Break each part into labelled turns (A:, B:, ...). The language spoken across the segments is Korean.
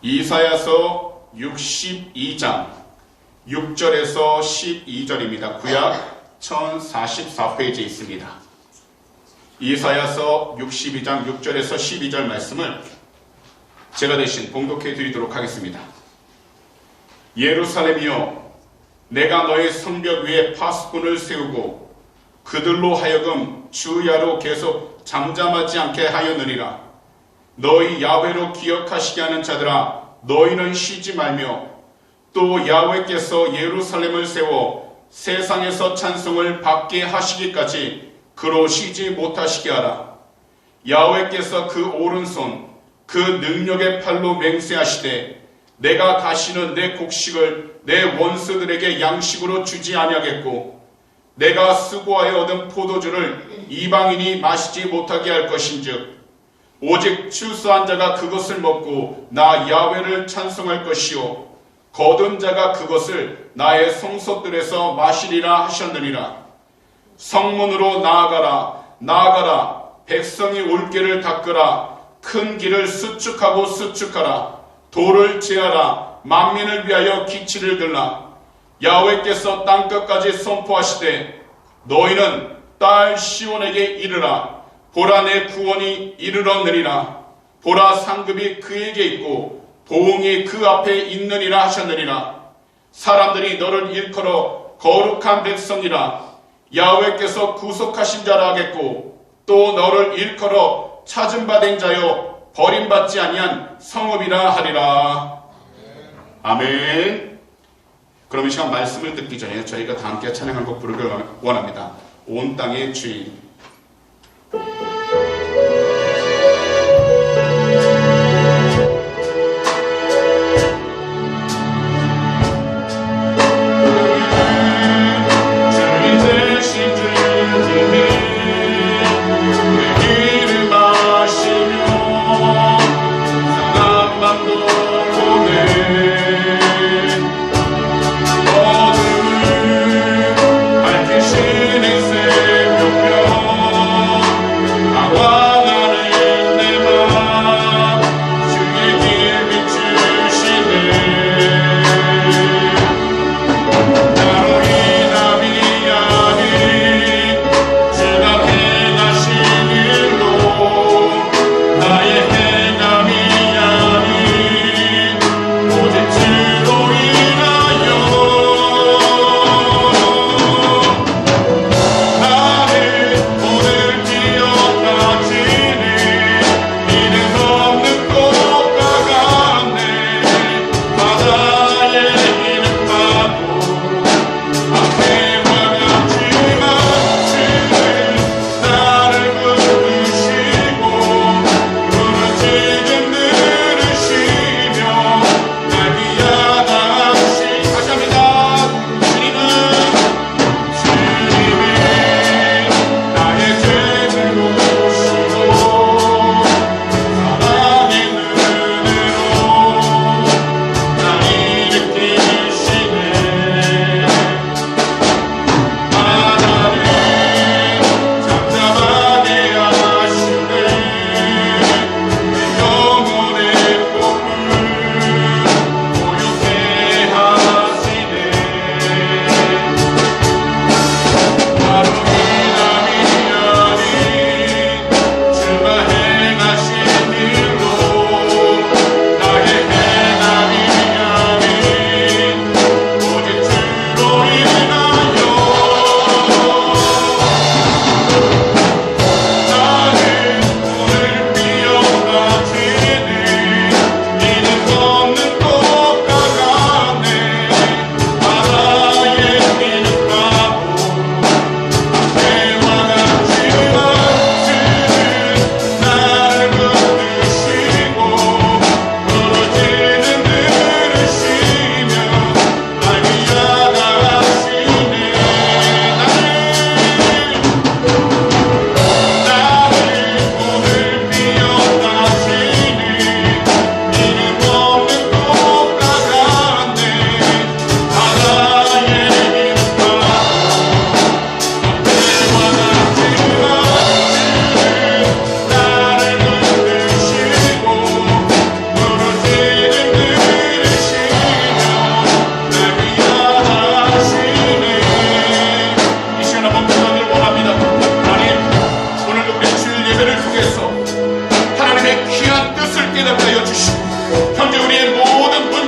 A: 이사야서 62장 6절에서 12절입니다. 구약 1044페이지에 있습니다. 이사야서 62장 6절에서 12절 말씀을 제가 대신 봉독해 드리도록 하겠습니다. 예루살렘이여, 내가 너의 성벽 위에 파수꾼을 세우고 그들로 하여금 주야로 계속 잠잠하지 않게 하였느니라. 너희 야훼로 기억하시게 하는 자들아, 너희는 쉬지 말며 또 야훼께서 예루살렘을 세워 세상에서 찬송을 받게 하시기까지 그로 쉬지 못하시게 하라. 야훼께서 그 오른손 그 능력의 팔로 맹세하시되 내가 다시는 내 곡식을 내 원수들에게 양식으로 주지 아니하겠고 내가 수고하여 얻은 포도주를 이방인이 마시지 못하게 할 것인즉 오직 추수한 자가 그것을 먹고 나 야훼를 찬송할 것이요 거둔 자가 그것을 나의 성소들에서 마시리라 하셨느니라. 성문으로 나아가라, 나아가라. 백성이 올 길을 닦으라. 큰 길을 수축하고 수축하라. 돌을 제하라. 만민을 위하여 기치를 들라. 야훼께서 땅끝까지 선포하시되 너희는 딸 시온에게 이르라. 보라, 내 구원이 이르렀느니라. 보라, 상급이 그에게 있고 보응이 그 앞에 있느니라 하셨느니라. 사람들이 너를 일컬어 거룩한 백성이라. 야훼께서 구속하신 자라 하겠고 또 너를 일컬어 찾음받은 자여 버림받지 아니한 성읍이라 하리라. 아멘. 그럼 이 시간 말씀을 듣기 전에 저희가 다 함께 찬양한 곡 부르길 원합니다. 온 땅의 주인.
B: 어둠을 밝히시는 새벽별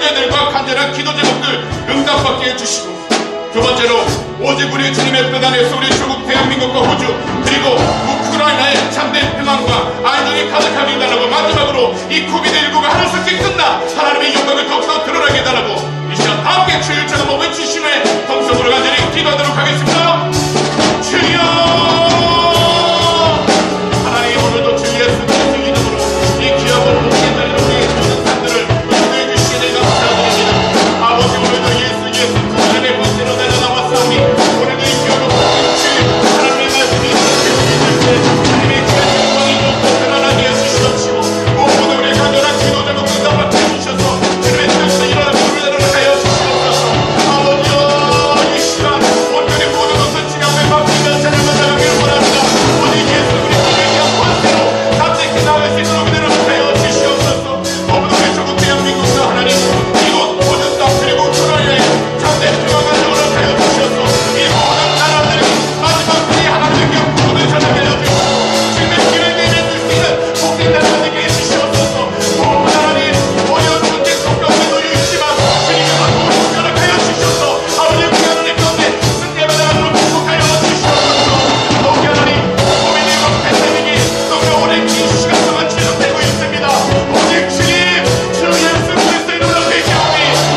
A: 순례들과 간절한 기도 제목들 응답받게 해주시고, 두 번째로 오직 우리 주님의 뜻 안에서 우리 조국 대한민국과 호주 그리고 우크라이나의 참된 평안과 안정이 가득하게 해달라고, 마지막으로 이 코비드19가 하루속히 끝나 하나님의 영광을 더욱더 드러나게 해달라고 이 시간 함께 주일 제가 외치신 후에 통성으로 간절히 기도하도록 하겠습니다. 주여, 하나님 오늘도 주 예수 그리스도 이름으로 이 귀하고 복된 자리로 우리의 모든 산들을 인도해 주시게 되어 감사드립니다. 아버지, 오늘도 예수 그리스도의 번째로 내려나왔사오니 오늘도 이 귀하고 복된 주 하나님의 말씀이 주시게 될 때 하나님의 귀한 영광이 더욱더 드러나게 해주시옵시고, 무엇보다 우리의 간절한 기도 제목 응답받게 해주셔서 주님의 뜻에서 일어나고 우리를 하여 주시옵소서. 아버지여, 이 시간 온전히 모든 것을 주님 앞에 맡기며 찬양을 나가기를 원합니다. 오직 예수 그리스도의 귀한 권세로 담대히 나갈 수 있도록 은혜를 하여 주시옵소서. 어머니 우리 조국 대한민국과 하나님 이곳 모든 땅 그리고 우크라이나에 참된 평화가 되도록 하여 주셔서 이 모든 나라들이 마지막 때에 하나님의 구원을 전하게 하여 주시고 주님의 길을 내려줄 수 있는 복된 나라가 되게 해주시옵소서. 무엇보다 하나님 어려운 전쟁 속가운데 놓여 있지만 주님의 만국을 축복하여 주셔서 아버지의 귀한 내 가운데 승리하는 나라로 축복하여 주시옵소서. 더욱이 하나님 코비드19 팬데믹이 너무나 오랜 긴 시간 동안 지속되고 있습니다. 오직 주님 주 예수 그리스도의 이름으로 회개하오니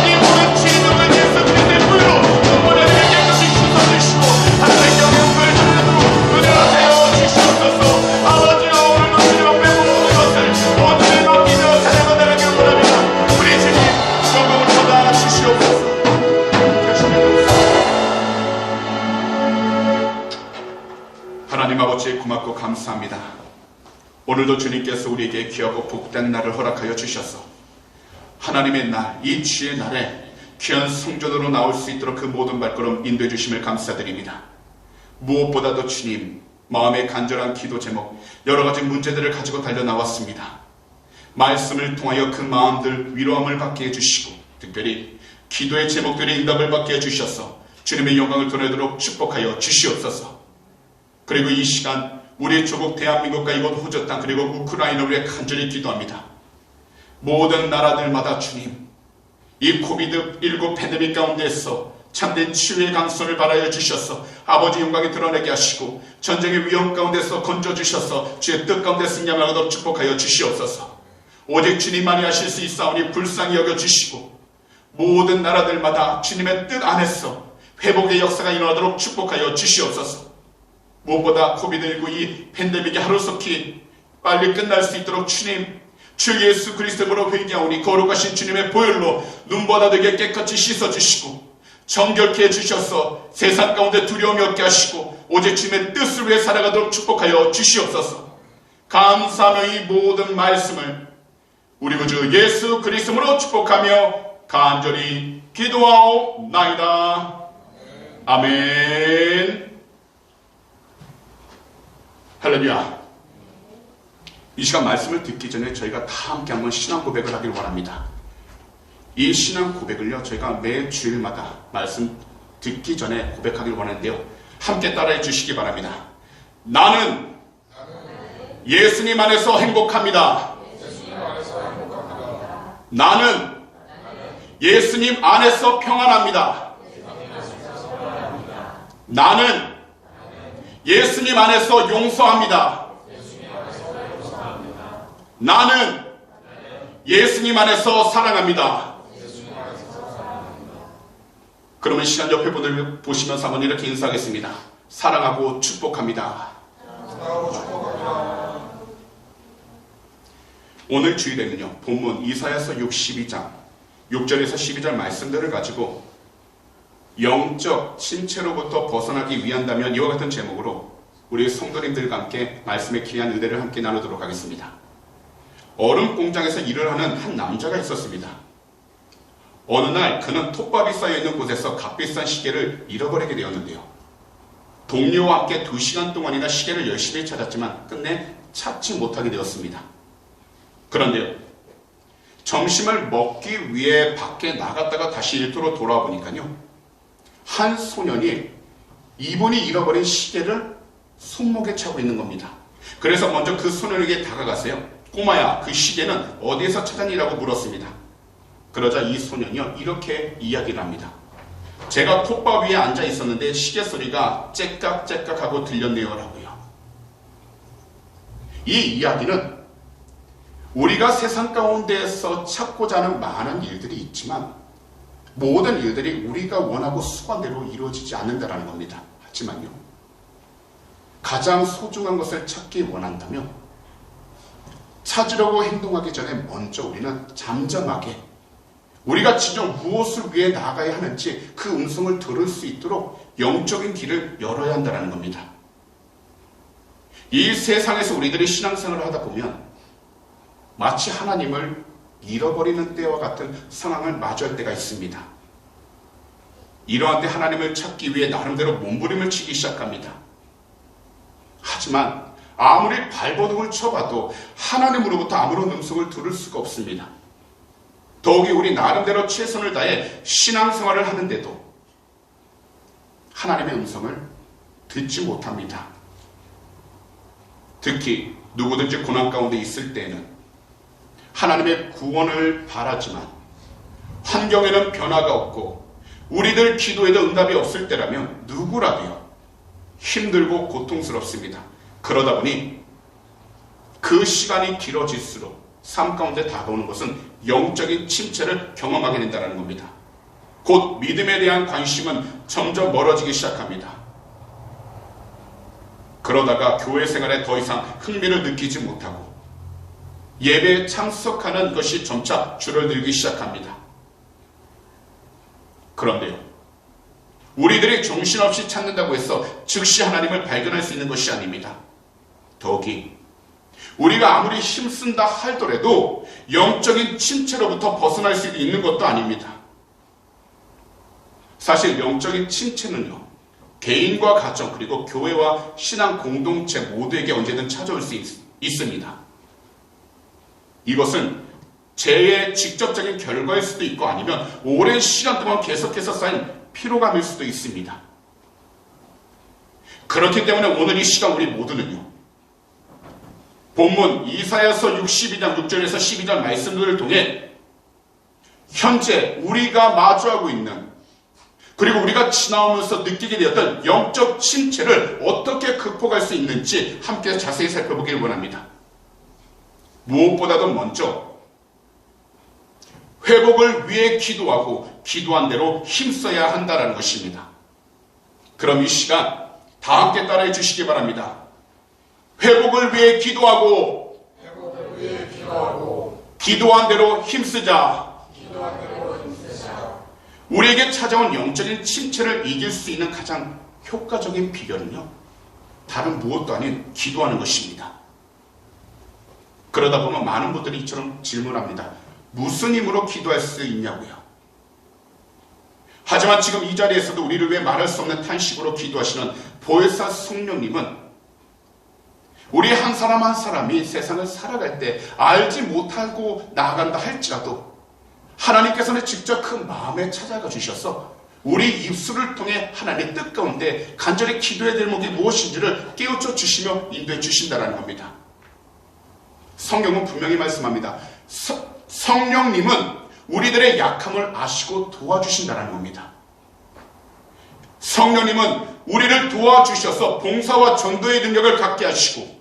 A: 이 모든 지혜로운 예수 그리스도의 보혈로 눈물의 깨끗이 씻어주시고 하나님의 영광을 전하도록 은혜를 하여 주시옵소서. 아버지여, 오늘도 주님 앞에 모든 것을 온전히 맡기며 찬양을 나가길 원합니다. 우리 주님 영광을 받아 주시옵소서. 하나님 아버지 고맙고 감사합니다. 오늘도 주님께서 우리에게 귀하고 복된 날을 허락하여 주셔서 하나님의 날, 이 주의 날에 귀한 성전으로 나올 수 있도록 그 모든 발걸음 인도해 주심을 감사드립니다. 무엇보다도 주님, 마음의 간절한 기도 제목, 여러 가지 문제들을 가지고 달려 나왔습니다. 말씀을 통하여 그 마음들 위로함을 받게 해주시고, 특별히 기도의 제목들이 응답을 받게 해주셔서 주님의 영광을 드러내도록 축복하여 주시옵소서. 그리고 이 시간 우리 조국 대한민국과 이곳 호주 땅 그리고 우크라이나를 위해 간절히 기도합니다. 모든 나라들마다 주님, 이 코비드19 팬데믹 가운데서 참된 치유의 강선을 바라여 주셔서 아버지 영광이 드러내게 하시고 전쟁의 위험 가운데서 건져주셔서 주의 뜻 가운데 승리하도록 축복하여 주시옵소서. 오직 주님만이 하실 수 있사오니 불쌍히 여겨주시고 모든 나라들마다 주님의 뜻 안에서 회복의 역사가 일어나도록 축복하여 주시옵소서. 무엇보다 코비드19 이 팬데믹이 하루속히 빨리 끝날 수 있도록 주님, 주 예수 그리스도로 회개하오니 거룩하신 주님의 보혈로 눈보다 되게 깨끗이 씻어주시고 정결케 해주셔서 세상 가운데 두려움이 없게 하시고 오직 주님의 뜻을 위해 살아가도록 축복하여 주시옵소서. 감사하며 이 모든 말씀을 우리 구주 예수 그리스도로 축복하며 간절히 기도하옵나이다. 아멘. 할렐루야. 이 시간 말씀을 듣기 전에 저희가 다 함께 한번 신앙 고백을 하길 원합니다. 이 신앙 고백을요, 저희가 매 주일마다 말씀 듣기 전에 고백하길 원하는데요, 함께 따라해 주시기 바랍니다. 나는 예수님 안에서 행복합니다. 나는 예수님 안에서 평안합니다. 나는 예수님 안에서 용서합니다. 나는 예수님 안에서 사랑합니다. 그러면 시간 옆에 분들 보시면서 한번 이렇게 인사하겠습니다. 사랑하고 축복합니다. 오늘 주일에는요, 본문 이사야서 62장 6절에서 12절 말씀들을 가지고 영적 침체로부터 벗어나기 위한다면 이와 같은 제목으로 우리 성도님들과 함께 말씀의 귀한 은혜를 함께 나누도록 하겠습니다. 얼음 공장에서 일을 하는 한 남자가 있었습니다. 어느 날 그는 톱밥이 쌓여있는 곳에서 값비싼 시계를 잃어버리게 되었는데요. 동료와 함께 2시간 동안이나 시계를 열심히 찾았지만 끝내 찾지 못하게 되었습니다. 그런데요, 점심을 먹기 위해 밖에 나갔다가 다시 일터로 돌아와 보니까요, 한 소년이 이분이 잃어버린 시계를 손목에 차고 있는 겁니다. 그래서 먼저 그 소년에게 다가가서요, 꼬마야, 그 시계는 어디에서 찾았니라고 물었습니다. 그러자 이 소년이요 이렇게 이야기를 합니다. 제가 톱밥 위에 앉아 있었는데 시계 소리가 째깍째깍하고 들렸네요 라고요. 이 이야기는 우리가 세상 가운데에서 찾고자 하는 많은 일들이 있지만 모든 일들이 우리가 원하고 수반대로 이루어지지 않는다는 겁니다. 하지만요, 가장 소중한 것을 찾기 원한다면 찾으려고 행동하기 전에 먼저 우리는 잠잠하게 우리가 진정 무엇을 위해 나아가야 하는지 그 음성을 들을 수 있도록 영적인 길을 열어야 한다는 겁니다. 이 세상에서 우리들이 신앙생활을 하다 보면 마치 하나님을 잃어버리는 때와 같은 상황을 마주할 때가 있습니다. 이러한 때 하나님을 찾기 위해 나름대로 몸부림을 치기 시작합니다. 하지만 아무리 발버둥을 쳐봐도 하나님으로부터 아무런 음성을 들을 수가 없습니다. 더욱이 우리 나름대로 최선을 다해 신앙생활을 하는데도 하나님의 음성을 듣지 못합니다. 특히 누구든지 고난 가운데 있을 때에는 하나님의 구원을 바라지만 환경에는 변화가 없고 우리들 기도에도 응답이 없을 때라면 누구라도요 힘들고 고통스럽습니다. 그러다 보니 그 시간이 길어질수록 삶 가운데 다가오는 것은 영적인 침체를 경험하게 된다는 겁니다. 곧 믿음에 대한 관심은 점점 멀어지기 시작합니다. 그러다가 교회 생활에 더 이상 흥미를 느끼지 못하고 예배에 참석하는 것이 점차 줄어들기 시작합니다. 그런데요, 우리들이 정신없이 찾는다고 해서 즉시 하나님을 발견할 수 있는 것이 아닙니다. 더욱이 우리가 아무리 힘쓴다 할더라도 영적인 침체로부터 벗어날 수 있는 것도 아닙니다. 사실 영적인 침체는요, 개인과 가정 그리고 교회와 신앙 공동체 모두에게 언제든 찾아올 수 있습니다. 이것은 죄의 직접적인 결과일 수도 있고 아니면 오랜 시간 동안 계속해서 쌓인 피로감일 수도 있습니다. 그렇기 때문에 오늘 이 시간 우리 모두는요, 본문 이사야서 62장 6절에서 12절 말씀들을 통해 현재 우리가 마주하고 있는 그리고 우리가 지나오면서 느끼게 되었던 영적 침체를 어떻게 극복할 수 있는지 함께 자세히 살펴보길 원합니다. 무엇보다도 먼저 회복을 위해 기도하고 기도한 대로 힘써야 한다는 것입니다. 그럼 이 시간 다 함께 따라해 주시기 바랍니다. 회복을 위해 기도하고 기도한 대로 힘쓰자. 우리에게 찾아온 영적인 침체를 이길 수 있는 가장 효과적인 비결은요, 다른 무엇도 아닌 기도하는 것입니다. 그러다 보면 많은 분들이 이처럼 질문합니다. 무슨 힘으로 기도할 수 있냐고요. 하지만 지금 이 자리에서도 우리를 위해 말할 수 없는 탄식으로 기도하시는 보혜사 성령님은 우리 한 사람 한 사람이 세상을 살아갈 때 알지 못하고 나아간다 할지라도 하나님께서는 직접 그 마음에 찾아가 주셔서 우리 입술을 통해 하나님의 뜻 가운데 간절히 기도해야 될 목이 무엇인지를 깨우쳐 주시며 인도해 주신다는 겁니다. 성경은 분명히 말씀합니다. 성령님은 우리들의 약함을 아시고 도와주신다는 겁니다. 성령님은 우리를 도와주셔서 봉사와 전도의 능력을 갖게 하시고,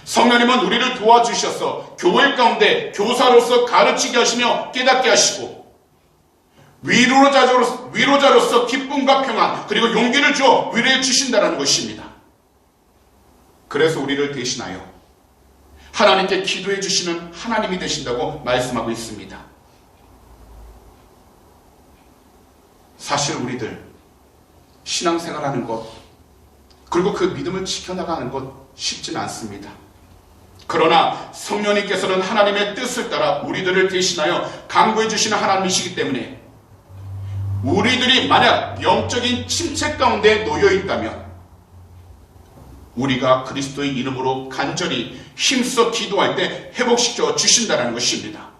A: 성령님은 우리를 도와주셔서 교회 가운데 교사로서 가르치게 하시며 깨닫게 하시고, 위로자로서 기쁨과 평안 그리고 용기를 주어 위로해 주신다는 것입니다. 그래서 우리를 대신하여 하나님께 기도해 주시는 하나님이 되신다고 말씀하고 있습니다. 사실 우리들 신앙생활하는 것 그리고 그 믿음을 지켜나가는 것 쉽지는 않습니다. 그러나 성령님께서는 하나님의 뜻을 따라 우리들을 대신하여 강구해 주시는 하나님이시기 때문에 우리들이 만약 영적인 침체 가운데 놓여 있다면 우리가 그리스도의 이름으로 간절히 힘써 기도할 때 회복시켜 주신다는 것입니다.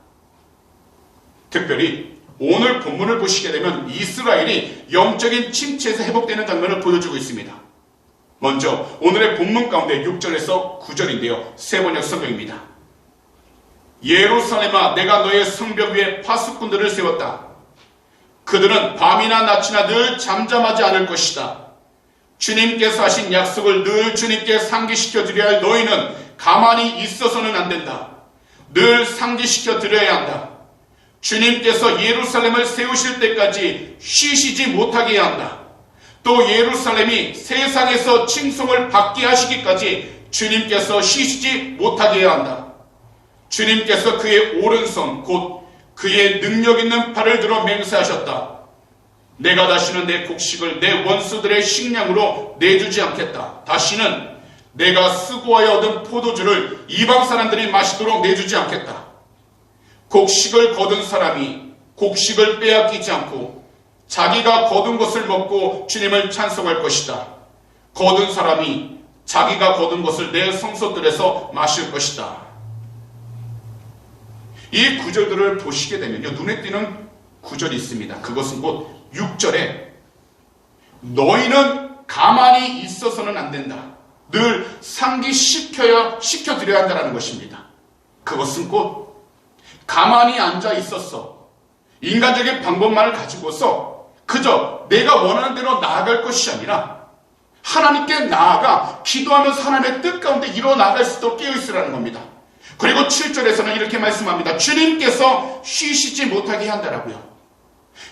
A: 특별히 오늘 본문을 보시게 되면 이스라엘이 영적인 침체에서 회복되는 장면을 보여주고 있습니다. 먼저 오늘의 본문 가운데 6절에서 9절인데요. 세 번역 성경입니다. 예루살렘아, 내가 너의 성벽 위에 파수꾼들을 세웠다. 그들은 밤이나 낮이나 늘 잠잠하지 않을 것이다. 주님께서 하신 약속을 늘 주님께 상기시켜 드려야 할 너희는 가만히 있어서는 안 된다. 늘 상기시켜 드려야 한다. 주님께서 예루살렘을 세우실 때까지 쉬시지 못하게 해야 한다. 또 예루살렘이 세상에서 칭송을 받게 하시기까지 주님께서 쉬시지 못하게 해야 한다. 주님께서 그의 오른손 곧 그의 능력 있는 팔을 들어 맹세하셨다. 내가 다시는 내 곡식을 내 원수들의 식량으로 내주지 않겠다. 다시는 내가 수고하여 얻은 포도주를 이방 사람들이 마시도록 내주지 않겠다. 곡식을 거둔 사람이 곡식을 빼앗기지 않고 자기가 거둔 것을 먹고 주님을 찬송할 것이다. 거둔 사람이 자기가 거둔 것을 내 성소들에서 마실 것이다. 이 구절들을 보시게 되면요, 눈에 띄는 구절이 있습니다. 그것은 곧 6절에 너희는 가만히 있어서는 안 된다. 늘 상기시켜드려야 한다는 것입니다. 그것은 곧 가만히 앉아 있었어. 인간적인 방법만을 가지고서 그저 내가 원하는 대로 나아갈 것이 아니라 하나님께 나아가 기도하면서 하나님의 뜻 가운데 이뤄나갈 수 있도록 깨어있으라는 겁니다. 그리고 7절에서는 이렇게 말씀합니다. 주님께서 쉬시지 못하게 한다라고요.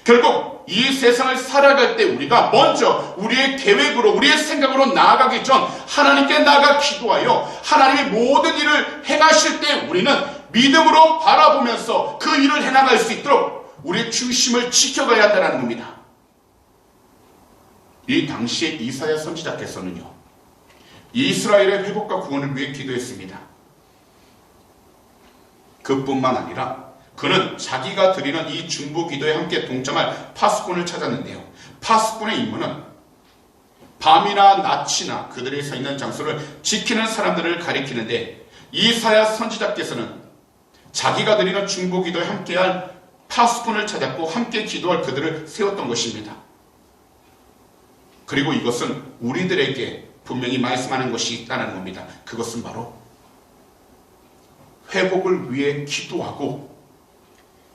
A: 결국 이 세상을 살아갈 때 우리가 먼저 우리의 계획으로 우리의 생각으로 나아가기 전 하나님께 나아가 기도하여 하나님이 모든 일을 행하실 때 우리는 믿음으로 바라보면서 그 일을 해나갈 수 있도록 우리의 중심을 지켜가야 한다는 겁니다. 이 당시에 이사야 선지자께서는요, 이스라엘의 회복과 구원을 위해 기도했습니다. 그뿐만 아니라 그는 자기가 드리는 이 중보 기도에 함께 동참할 파수꾼을 찾았는데요, 파수꾼의 임무는 밤이나 낮이나 그들이 서 있는 장소를 지키는 사람들을 가리키는데, 이사야 선지자께서는 자기가 드리는 중보 기도에 함께할 파수꾼을 찾았고 함께 기도할 그들을 세웠던 것입니다. 그리고 이것은 우리들에게 분명히 말씀하는 것이 있다는 겁니다. 그것은 바로 회복을 위해 기도하고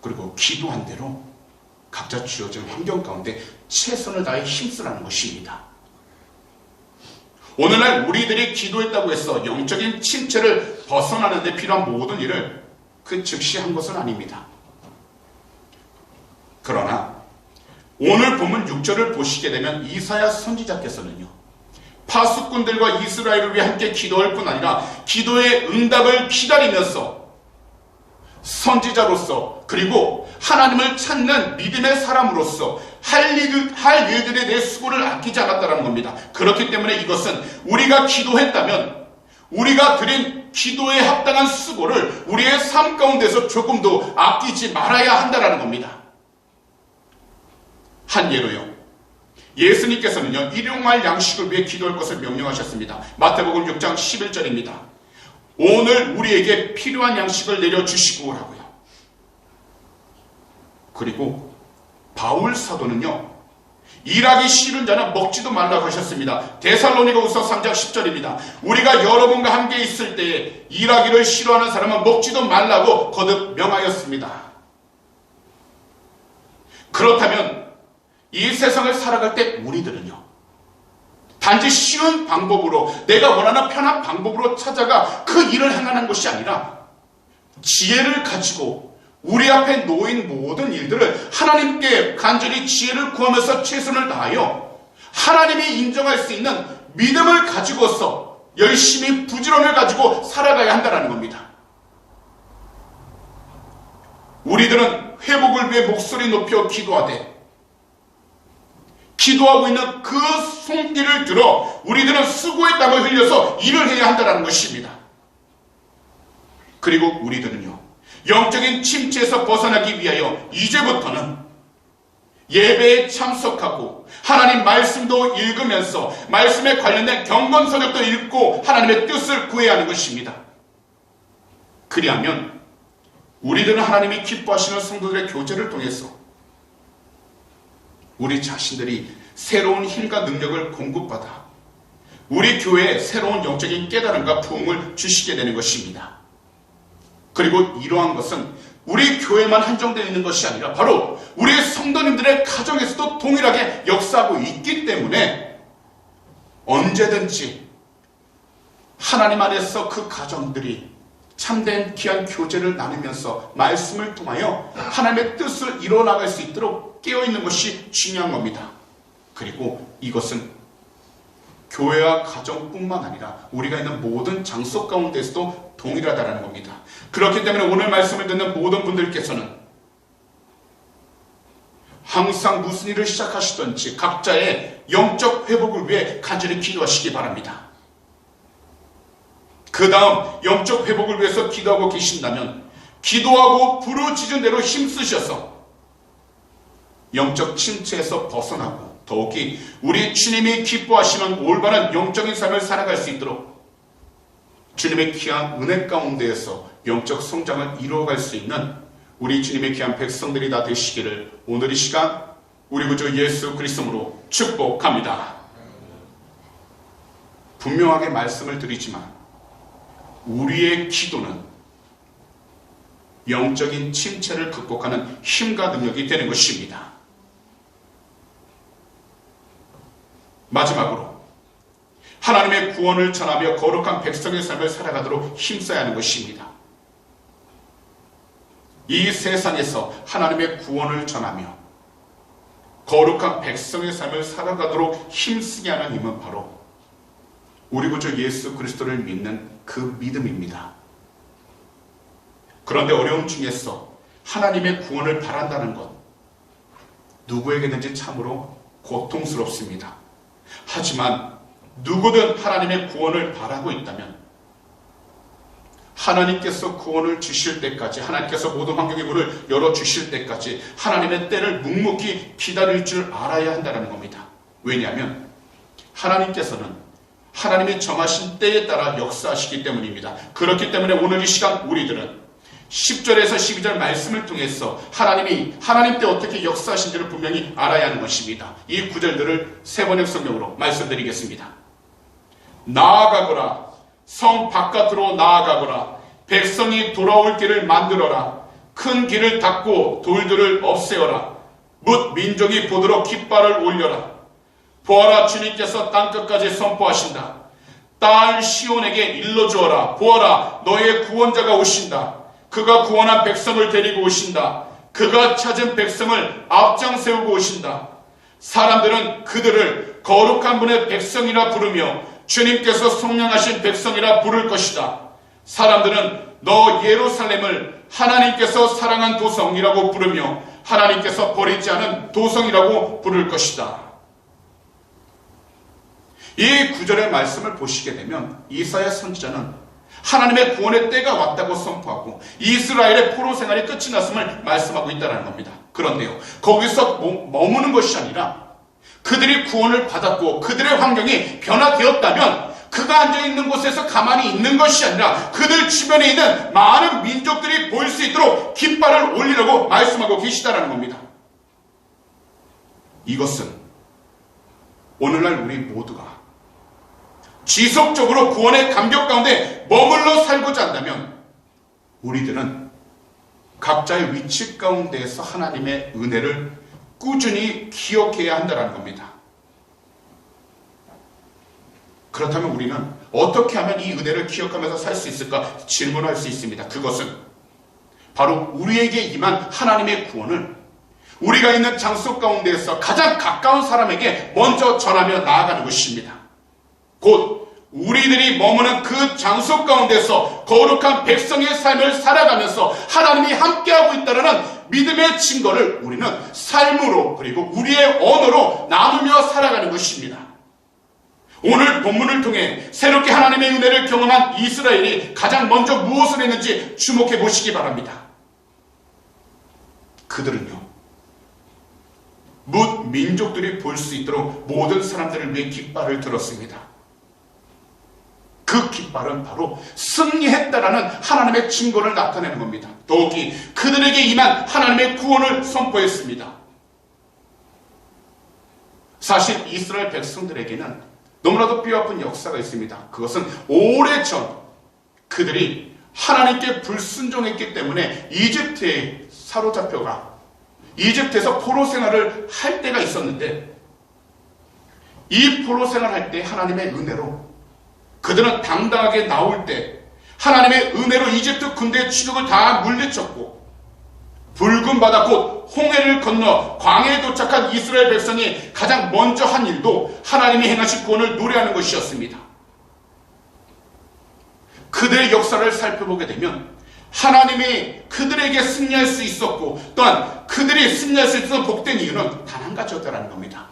A: 그리고 기도한 대로 각자 주어진 환경 가운데 최선을 다해 힘쓰라는 것입니다. 오늘날 우리들이 기도했다고 해서 영적인 침체를 벗어나는 데 필요한 모든 일을 그 즉시 한 것은 아닙니다. 그러나 오늘 본문 6절을 보시게 되면 이사야 선지자께서는요, 파수꾼들과 이스라엘을 위해 함께 기도할 뿐 아니라 기도의 응답을 기다리면서 선지자로서 그리고 하나님을 찾는 믿음의 사람으로서 할 일들에 대해 수고를 아끼지 않았다는 겁니다. 그렇기 때문에 이것은 우리가 기도했다면 우리가 드린 기도에 합당한 수고를 우리의 삶 가운데서 조금도 아끼지 말아야 한다는 겁니다. 한 예로요, 예수님께서는요, 일용할 양식을 위해 기도할 것을 명령하셨습니다. 마태복음 6장 11절입니다. 오늘 우리에게 필요한 양식을 내려주시고 오라고요. 그리고 바울 사도는요, 일하기 싫은 자는 먹지도 말라고 하셨습니다. 데살로니가후서 3장 10절입니다. 우리가 여러분과 함께 있을 때에 일하기를 싫어하는 사람은 먹지도 말라고 거듭 명하였습니다. 그렇다면 이 세상을 살아갈 때 우리들은요, 단지 쉬운 방법으로 내가 원하는 편한 방법으로 찾아가 그 일을 행하는 것이 아니라 지혜를 가지고 우리 앞에 놓인 모든 일들을 하나님께 간절히 지혜를 구하면서 최선을 다하여 하나님이 인정할 수 있는 믿음을 가지고서 열심히 부지런을 가지고 살아가야 한다는 겁니다. 우리들은 회복을 위해 목소리 높여 기도하되 기도하고 있는 그 손길을 들어 우리들은 수고의 땀을 흘려서 일을 해야 한다는 것입니다. 그리고 우리들은요, 영적인 침체에서 벗어나기 위하여 이제부터는 예배에 참석하고 하나님 말씀도 읽으면서 말씀에 관련된 경건서적도 읽고 하나님의 뜻을 구해야 하는 것입니다. 그리하면 우리들은 하나님이 기뻐하시는 성도들의 교제를 통해서 우리 자신들이 새로운 힘과 능력을 공급받아 우리 교회에 새로운 영적인 깨달음과 부흥을 주시게 되는 것입니다. 그리고 이러한 것은 우리 교회만 한정되어 있는 것이 아니라 바로 우리 성도님들의 가정에서도 동일하게 역사하고 있기 때문에 언제든지 하나님 안에서 그 가정들이 참된 귀한 교제를 나누면서 말씀을 통하여 하나님의 뜻을 이뤄나갈 수 있도록 깨어있는 것이 중요한 겁니다. 그리고 이것은 교회와 가정뿐만 아니라 우리가 있는 모든 장소 가운데서도 동일하다는 겁니다. 그렇기 때문에 오늘 말씀을 듣는 모든 분들께서는 항상 무슨 일을 시작하시든지 각자의 영적 회복을 위해 간절히 기도하시기 바랍니다. 그 다음 영적 회복을 위해서 기도하고 계신다면 기도하고 부르짖은 대로 힘쓰셔서 영적 침체에서 벗어나고 더욱이 우리 주님이 기뻐하시는 올바른 영적인 삶을 살아갈 수 있도록 주님의 귀한 은혜 가운데에서 영적 성장을 이루어갈 수 있는 우리 주님의 귀한 백성들이 다 되시기를 오늘 이 시간 우리 구주 예수 그리스도로 축복합니다. 분명하게 말씀을 드리지만 우리의 기도는 영적인 침체를 극복하는 힘과 능력이 되는 것입니다. 마지막으로 하나님의 구원을 전하며 거룩한 백성의 삶을 살아가도록 힘써야 하는 것입니다. 이 세상에서 하나님의 구원을 전하며 거룩한 백성의 삶을 살아가도록 힘쓰게 하는 힘은 바로 우리 구주 예수 그리스도를 믿는 그 믿음입니다. 그런데 어려움 중에서 하나님의 구원을 바란다는 것 누구에게든지 참으로 고통스럽습니다. 하지만 누구든 하나님의 구원을 바라고 있다면 하나님께서 구원을 주실 때까지, 하나님께서 모든 환경의 문을 열어주실 때까지 하나님의 때를 묵묵히 기다릴 줄 알아야 한다는 겁니다. 왜냐하면 하나님께서는 하나님이 정하신 때에 따라 역사하시기 때문입니다. 그렇기 때문에 오늘 이 시간 우리들은 10절에서 12절 말씀을 통해서 하나님이 하나님 때 어떻게 역사하신지를 분명히 알아야 하는 것입니다. 이 구절들을 세 번역 성경으로 말씀드리겠습니다. 나아가거라, 성 바깥으로 나아가거라, 백성이 돌아올 길을 만들어라, 큰 길을 닫고 돌들을 없애어라, 뭇 민족이 보도록 깃발을 올려라. 보아라, 주님께서 땅끝까지 선포하신다. 딸 시온에게 일러주어라. 보아라, 너의 구원자가 오신다. 그가 구원한 백성을 데리고 오신다. 그가 찾은 백성을 앞장 세우고 오신다. 사람들은 그들을 거룩한 분의 백성이라 부르며 주님께서 속량하신 백성이라 부를 것이다. 사람들은 너 예루살렘을 하나님께서 사랑한 도성이라고 부르며 하나님께서 버리지 않은 도성이라고 부를 것이다. 이 구절의 말씀을 보시게 되면 이사야 선지자는 하나님의 구원의 때가 왔다고 선포하고 이스라엘의 포로 생활이 끝이 났음을 말씀하고 있다는 겁니다. 그런데요, 거기서 머무는 것이 아니라 그들이 구원을 받았고 그들의 환경이 변화되었다면 그가 앉아있는 곳에서 가만히 있는 것이 아니라 그들 주변에 있는 많은 민족들이 보일 수 있도록 깃발을 올리라고 말씀하고 계시다는 겁니다. 이것은 오늘날 우리 모두가 지속적으로 구원의 감격 가운데 머물러 살고자 한다면 우리들은 각자의 위치 가운데에서 하나님의 은혜를 꾸준히 기억해야 한다는 겁니다. 그렇다면 우리는 어떻게 하면 이 은혜를 기억하면서 살 수 있을까 질문할 수 있습니다. 그것은 바로 우리에게 임한 하나님의 구원을 우리가 있는 장소 가운데에서 가장 가까운 사람에게 먼저 전하며 나아가는 것입니다. 곧 우리들이 머무는 그 장소 가운데서 거룩한 백성의 삶을 살아가면서 하나님이 함께하고 있다는 믿음의 증거를 우리는 삶으로 그리고 우리의 언어로 나누며 살아가는 것입니다. 오늘 본문을 통해 새롭게 하나님의 은혜를 경험한 이스라엘이 가장 먼저 무엇을 했는지 주목해 보시기 바랍니다. 그들은요, 뭇 민족들이 볼 수 있도록 모든 사람들을 위해 깃발을 들었습니다. 그 깃발은 바로 승리했다라는 하나님의 증거를 나타내는 겁니다. 더욱이 그들에게 임한 하나님의 구원을 선포했습니다. 사실 이스라엘 백성들에게는 너무나도 뼈아픈 역사가 있습니다. 그것은 오래전 그들이 하나님께 불순종했기 때문에 이집트에 사로잡혀가 이집트에서 포로 생활을 할 때가 있었는데, 이 포로 생활할 때 하나님의 은혜로 그들은 당당하게 나올 때 하나님의 은혜로 이집트 군대의 추격을 다 물리쳤고, 붉은 바다 곧 홍해를 건너 광야에 도착한 이스라엘 백성이 가장 먼저 한 일도 하나님이 행하신 구원을 노래하는 것이었습니다. 그들의 역사를 살펴보게 되면 하나님이 그들에게 승리할 수 있었고, 또한 그들이 승리할 수 있었던 복된 이유는 단 한 가지였다는 겁니다.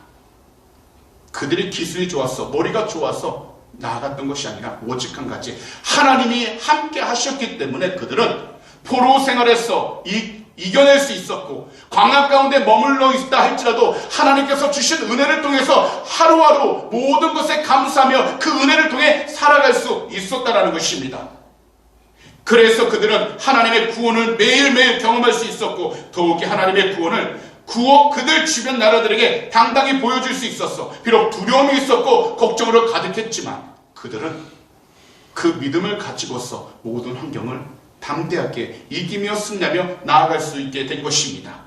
A: 그들이 기술이 좋았어, 머리가 좋아서 나아갔던 것이 아니라 오직 한 가지, 하나님이 함께 하셨기 때문에 그들은 포로 생활에서 이겨낼 수 있었고, 광야 가운데 머물러 있다 할지라도 하나님께서 주신 은혜를 통해서 하루하루 모든 것에 감사하며 그 은혜를 통해 살아갈 수 있었다는 것입니다. 그래서 그들은 하나님의 구원을 매일매일 경험할 수 있었고, 더욱이 하나님의 구원을 그들 주변 나라들에게 당당히 보여줄 수 있었어. 비록 두려움이 있었고 걱정으로 가득했지만 그들은 그 믿음을 가지고서 모든 환경을 담대하게 이기며 승리하며 나아갈 수 있게 된 것입니다.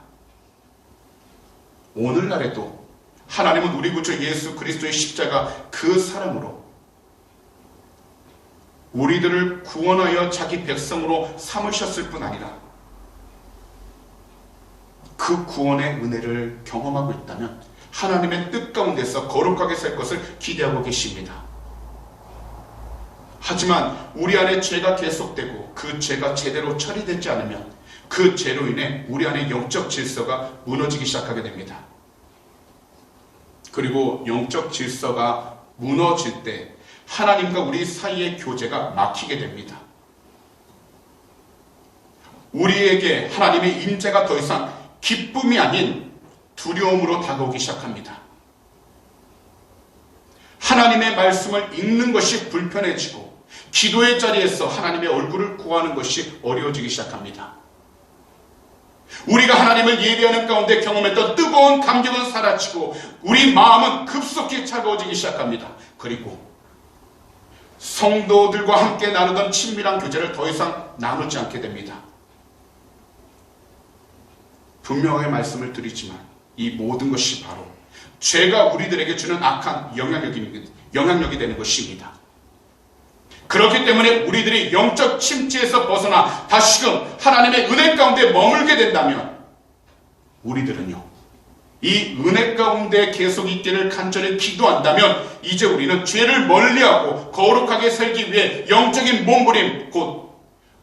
A: 오늘날에도 하나님은 우리 구주 예수 그리스도의 십자가 그 사랑으로 우리들을 구원하여 자기 백성으로 삼으셨을 뿐 아니라 그 구원의 은혜를 경험하고 있다면 하나님의 뜻 가운데서 거룩하게 살 것을 기대하고 계십니다. 하지만 우리 안에 죄가 계속되고 그 죄가 제대로 처리되지 않으면 그 죄로 인해 우리 안에 영적 질서가 무너지기 시작하게 됩니다. 그리고 영적 질서가 무너질 때 하나님과 우리 사이의 교제가 막히게 됩니다. 우리에게 하나님의 임재가 더 이상 기쁨이 아닌 두려움으로 다가오기 시작합니다. 하나님의 말씀을 읽는 것이 불편해지고 기도의 자리에서 하나님의 얼굴을 구하는 것이 어려워지기 시작합니다. 우리가 하나님을 예배하는 가운데 경험했던 뜨거운 감격은 사라지고 우리 마음은 급속히 차가워지기 시작합니다. 그리고 성도들과 함께 나누던 친밀한 교제를 더 이상 나누지 않게 됩니다. 분명하게 말씀을 드리지만 이 모든 것이 바로 죄가 우리들에게 주는 악한 영향력이 되는 것입니다. 그렇기 때문에 우리들이 영적 침체에서 벗어나 다시금 하나님의 은혜 가운데 머물게 된다면 우리들은요, 이 은혜 가운데 계속 있기를 간절히 기도한다면 이제 우리는 죄를 멀리하고 거룩하게 살기 위해 영적인 몸부림, 곧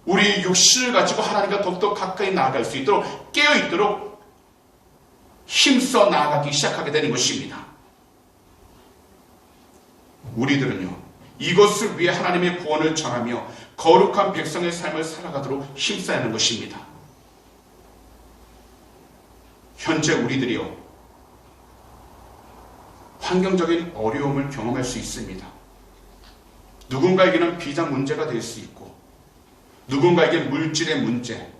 A: 우리 육신을 가지고 하나님과 더욱더 가까이 나아갈 수 있도록 깨어있도록 힘써 나아가기 시작하게 되는 것입니다. 우리들은요, 이것을 위해 하나님의 구원을 전하며 거룩한 백성의 삶을 살아가도록 힘써야 하는 것입니다. 현재 우리들이요, 환경적인 어려움을 경험할 수 있습니다. 누군가에게는 비자 문제가 될 수 있고, 누군가에게 물질의 문제,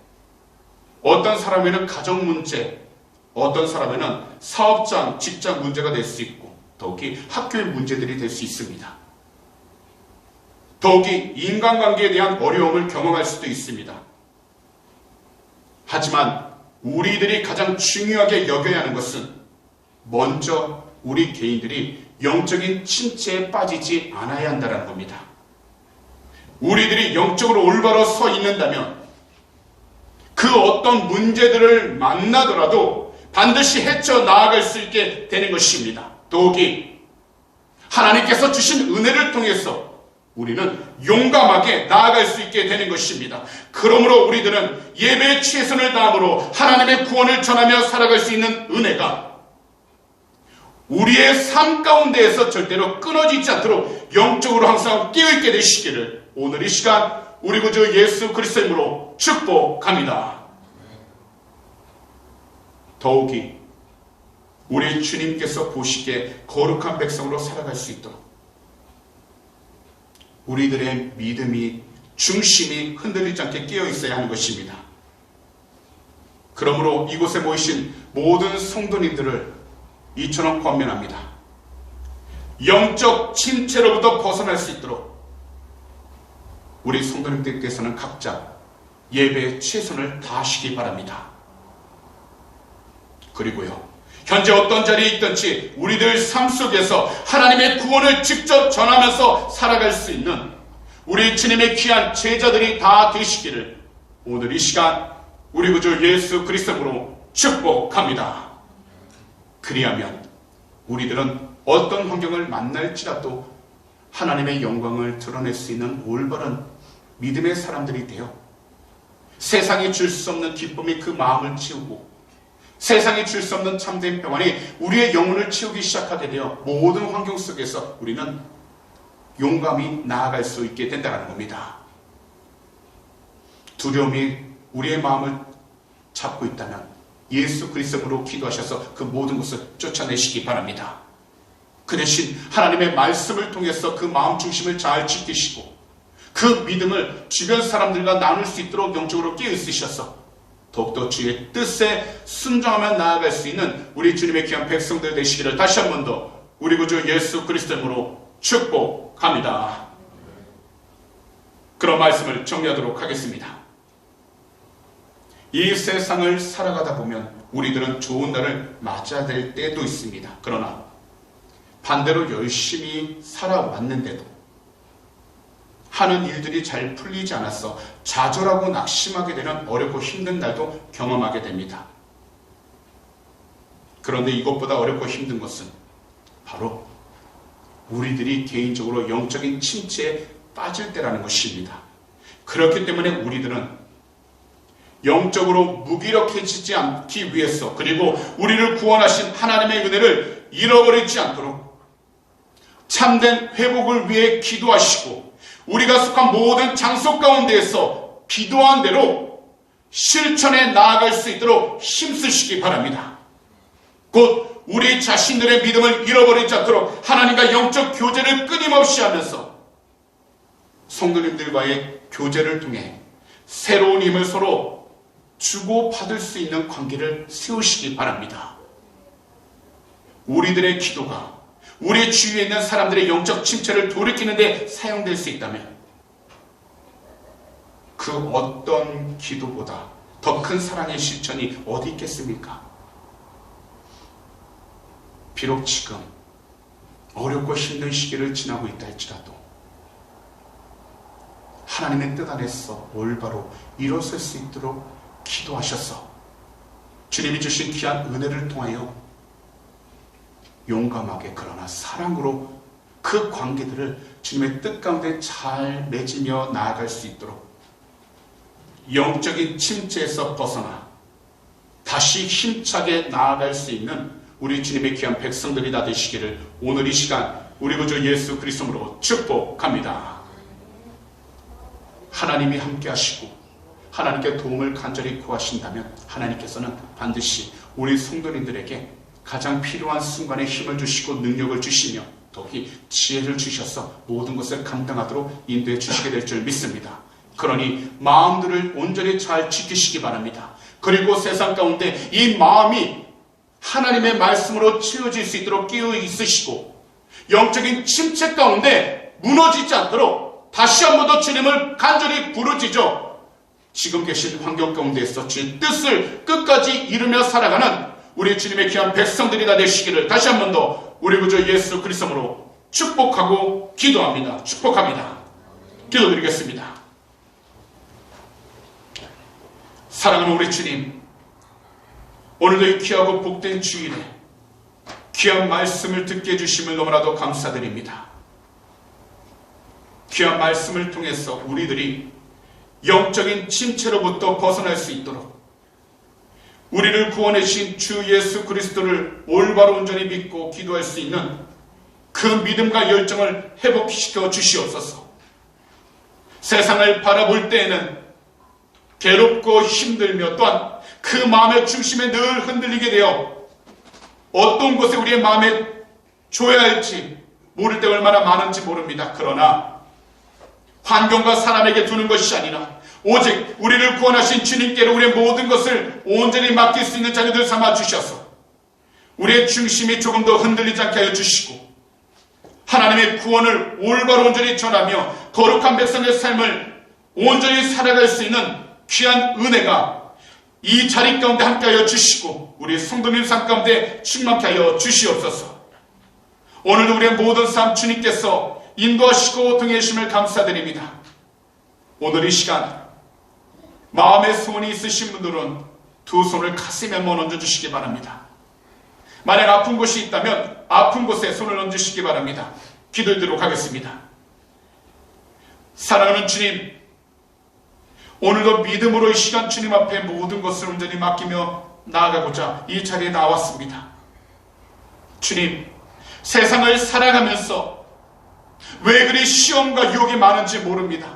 A: 어떤 사람에게는 가정 문제, 어떤 사람에게는 사업장, 직장 문제가 될 수 있고, 더욱이 학교의 문제들이 될 수 있습니다. 더욱이 인간관계에 대한 어려움을 경험할 수도 있습니다. 하지만 우리들이 가장 중요하게 여겨야 하는 것은 먼저 우리 개인들이 영적인 침체에 빠지지 않아야 한다는 겁니다. 우리들이 영적으로 올바로 서 있는다면 그 어떤 문제들을 만나더라도 반드시 헤쳐나아갈 수 있게 되는 것입니다. 더욱이 하나님께서 주신 은혜를 통해서 우리는 용감하게 나아갈 수 있게 되는 것입니다. 그러므로 우리들은 예배에 최선을 다함으로 하나님의 구원을 전하며 살아갈 수 있는 은혜가 우리의 삶 가운데에서 절대로 끊어지지 않도록 영적으로 항상 깨어있게 되시기를 오늘 이 시간 우리 구주 예수 그리스도의 이름으로 축복합니다. 더욱이 우리 주님께서 보시기에 거룩한 백성으로 살아갈 수 있도록 우리들의 믿음이, 중심이 흔들리지 않게 깨어있어야 하는 것입니다. 그러므로 이곳에 모이신 모든 성도님들을 이처럼 권면합니다. 영적 침체로부터 벗어날 수 있도록 우리 성도님들께서는 각자 예배에 최선을 다하시기 바랍니다. 그리고요, 현재 어떤 자리에 있든지 우리들 삶 속에서 하나님의 구원을 직접 전하면서 살아갈 수 있는 우리 주님의 귀한 제자들이 다 되시기를 오늘 이 시간 우리 구주 예수 그리스도로 축복합니다. 그리하면 우리들은 어떤 환경을 만날지라도 하나님의 영광을 드러낼 수 있는 올바른 믿음의 사람들이 되어 세상이 줄 수 없는 기쁨이 그 마음을 채우고 세상이 줄 수 없는 참된 평안이 우리의 영혼을 채우기 시작하게 되어 모든 환경 속에서 우리는 용감히 나아갈 수 있게 된다는 겁니다. 두려움이 우리의 마음을 잡고 있다면 예수 그리스도로 기도하셔서 그 모든 것을 쫓아내시기 바랍니다. 그 대신 하나님의 말씀을 통해서 그 마음 중심을 잘 지키시고 그 믿음을 주변 사람들과 나눌 수 있도록 영적으로 깨우치셔서 더욱더 주의 뜻에 순종하며 나아갈 수 있는 우리 주님의 귀한 백성들 되시기를 다시 한 번 더 우리 구주 예수 그리스도로 축복합니다. 그런 말씀을 정리하도록 하겠습니다. 이 세상을 살아가다 보면 우리들은 좋은 날을 맞아야 될 때도 있습니다. 그러나 반대로 열심히 살아왔는데도 하는 일들이 잘 풀리지 않아서 좌절하고 낙심하게 되는 어렵고 힘든 날도 경험하게 됩니다. 그런데 이것보다 어렵고 힘든 것은 바로 우리들이 개인적으로 영적인 침체에 빠질 때라는 것입니다. 그렇기 때문에 우리들은 영적으로 무기력해지지 않기 위해서 그리고 우리를 구원하신 하나님의 은혜를 잃어버리지 않도록 참된 회복을 위해 기도하시고 우리가 속한 모든 장소 가운데에서 기도한 대로 실천에 나아갈 수 있도록 힘쓰시기 바랍니다. 곧 우리 자신들의 믿음을 잃어버리지 않도록 하나님과 영적 교제를 끊임없이 하면서 성도님들과의 교제를 통해 새로운 힘을 서로 주고받을 수 있는 관계를 세우시기 바랍니다. 우리들의 기도가 우리 주위에 있는 사람들의 영적 침체를 돌이키는 데 사용될 수 있다면 그 어떤 기도보다 더 큰 사랑의 실천이 어디 있겠습니까? 비록 지금 어렵고 힘든 시기를 지나고 있다 할지라도 하나님의 뜻 안에서 올바로 일어설 수 있도록 기도하셔서 주님이 주신 귀한 은혜를 통하여 용감하게 그러나 사랑으로 그 관계들을 주님의 뜻 가운데 잘 맺으며 나아갈 수 있도록 영적인 침체에서 벗어나 다시 힘차게 나아갈 수 있는 우리 주님의 귀한 백성들이 다 되시기를 오늘 이 시간 우리 구주 예수 그리스도로 축복합니다. 하나님이 함께 하시고 하나님께 도움을 간절히 구하신다면 하나님께서는 반드시 우리 성도님들에게 가장 필요한 순간에 힘을 주시고 능력을 주시며 더욱이 지혜를 주셔서 모든 것을 감당하도록 인도해 주시게 될 줄 믿습니다. 그러니 마음들을 온전히 잘 지키시기 바랍니다. 그리고 세상 가운데 이 마음이 하나님의 말씀으로 채워질 수 있도록 끼어 있으시고 영적인 침체 가운데 무너지지 않도록 다시 한 번 더 주님을 간절히 부르짖어 지금 계신 환경 가운데에서 주의 뜻을 끝까지 이루며 살아가는 우리 주님의 귀한 백성들이 다 되시기를 다시 한 번 더 우리 구주 예수 그리스도로 축복하고 기도합니다. 축복합니다. 기도드리겠습니다. 사랑하는 우리 주님, 오늘도 이 귀하고 복된 주일에 귀한 말씀을 듣게 해주심을 너무나도 감사드립니다. 귀한 말씀을 통해서 우리들이 영적인 침체로부터 벗어날 수 있도록 우리를 구원해 주신 주 예수 그리스도를 올바로 온전히 믿고 기도할 수 있는 그 믿음과 열정을 회복시켜 주시옵소서. 세상을 바라볼 때에는 괴롭고 힘들며 또한 그 마음의 중심에 늘 흔들리게 되어 어떤 곳에 우리의 마음에 줘야 할지 모를 때 얼마나 많은지 모릅니다. 그러나 환경과 사람에게 두는 것이 아니라 오직 우리를 구원하신 주님께로 우리의 모든 것을 온전히 맡길 수 있는 자녀들 삼아 주셔서 우리의 중심이 조금 더 흔들리지 않게 하여 주시고 하나님의 구원을 올바로 온전히 전하며 거룩한 백성의 삶을 온전히 살아갈 수 있는 귀한 은혜가 이 자리 가운데 함께하여 주시고 우리 성도님 삶 가운데 충만케 하여 주시옵소서. 오늘도 우리의 모든 삶 주님께서 인도하시고 등해 주심을 감사드립니다. 오늘 이 시간 마음의 소원이 있으신 분들은 두 손을 가슴에 한번 얹어주시기 바랍니다. 만약 아픈 곳이 있다면 아픈 곳에 손을 얹으시기 바랍니다. 기도드리도록 하겠습니다. 사랑하는 주님, 오늘도 믿음으로 이 시간 주님 앞에 모든 것을 온전히 맡기며 나아가고자 이 자리에 나왔습니다. 주님, 세상을 살아가면서 왜 그리 시험과 유혹이 많은지 모릅니다.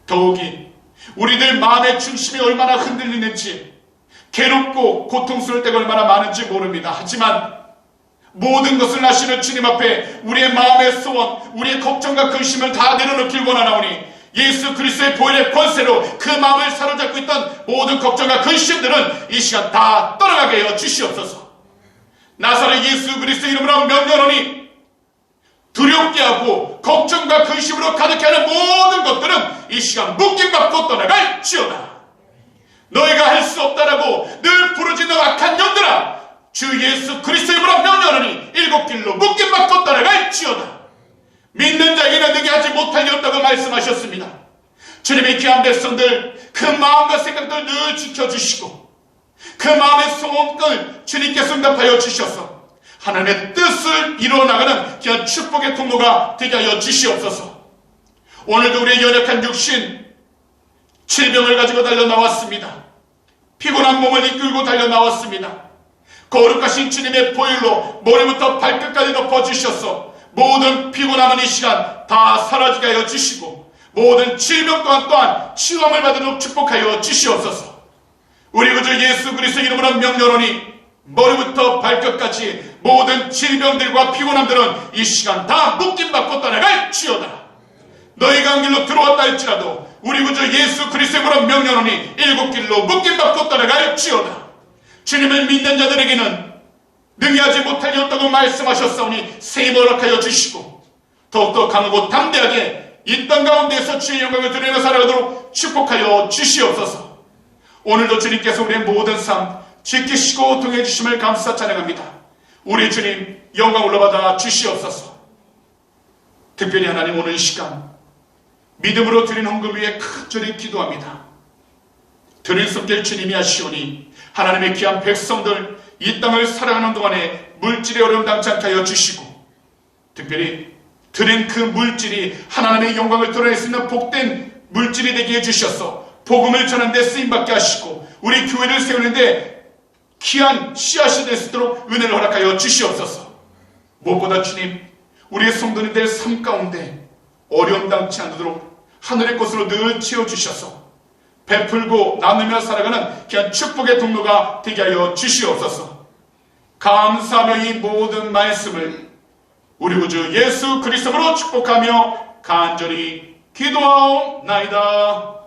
A: 더욱이 우리들 마음의 중심이 얼마나 흔들리는지, 괴롭고 고통스러울 때가 얼마나 많은지 모릅니다. 하지만 모든 것을 아시는 주님 앞에 우리의 마음의 소원, 우리의 걱정과 근심을 다 내려놓길 원하나오니 예수 그리스도의 보혈의 권세로 그 마음을 사로잡고 있던 모든 걱정과 근심들은 이 시간 다 떠나가게 하여 주시옵소서. 나사렛 예수 그리스도 이름으로 명령하노니 두렵게 하고 걱정과 근심으로 가득해 하는 모든 것들은 이 시간 묶임받고 떠나갈지어다. 너희가 할 수 없다라고 늘 부르짖는 악한 영들아, 주 예수 그리스도 이름으로 명령하노니 일곱 길로 묶임받고 떠나갈지어다. 믿는 자에게는 능히 하지 못할 일 없다고 말씀하셨습니다. 주님의 귀한 백성들 그 마음과 생각들 늘 지켜주시고 그 마음의 소원을 주님께서 응답하여 주셔서 하나님의 뜻을 이루어나가는 귀한 축복의 통로가 되게 하여 주시옵소서. 오늘도 우리의 연약한 육신 질병을 가지고 달려나왔습니다. 피곤한 몸을 이끌고 달려나왔습니다. 거룩하신 주님의 보혈로 머리부터 발끝까지 덮어주셔서 모든 피곤함은 이 시간 다 사라지게 하여 주시고 모든 질병 또한 치유함을 받도록 축복하여 주시옵소서. 우리 구주 예수 그리스도 이름으로 명령하노니 머리부터 발끝까지 모든 질병들과 피곤함들은 이 시간 다 묶임받고 떠나갈지어다. 너희가 한 길로 들어왔다 할지라도 우리 구주 예수 그리스도의 이름으로 명령하노니 일곱 길로 묶임받고 떠나갈지어다. 주님을 믿는 자들에게는 능히 하지 못할 일 없다고 말씀하셨사오니 세임 허락하여 주시고 더욱더 강하고 담대하게 이 땅 가운데에서 주의 영광을 드리며 살아가도록 축복하여 주시옵소서. 오늘도 주님께서 우리의 모든 삶 지키시고 통해 주심을 감사 찬양합니다. 우리 주님 영광 올라받아 주시옵소서. 특별히 하나님 오늘 이 시간 믿음으로 드린 헌금 위에 간절히 기도합니다. 드린 손길 주님이 하시오니 하나님의 귀한 백성들 이 땅을 살아가는 동안에 물질의 어려움 당치 않게 하여 주시고 특별히 드린 그 물질이 하나님의 영광을 드러낼 수 있는 복된 물질이 되게 해주셔서 복음을 전하는 데 쓰임받게 하시고 우리 교회를 세우는데 귀한 씨앗이 될 수 있도록 은혜를 허락하여 주시옵소서. 무엇보다 주님 우리의 성도님들 삶 가운데 어려움 당치 않도록 하늘의 것으로 늘 채워주셔서 베풀고 나누며 살아가는 귀한 축복의 통로가 되게 하여 주시옵소서. 감사하며 이 모든 말씀을 우리 구주 예수 그리스도로 축복하며 간절히 기도하옵나이다.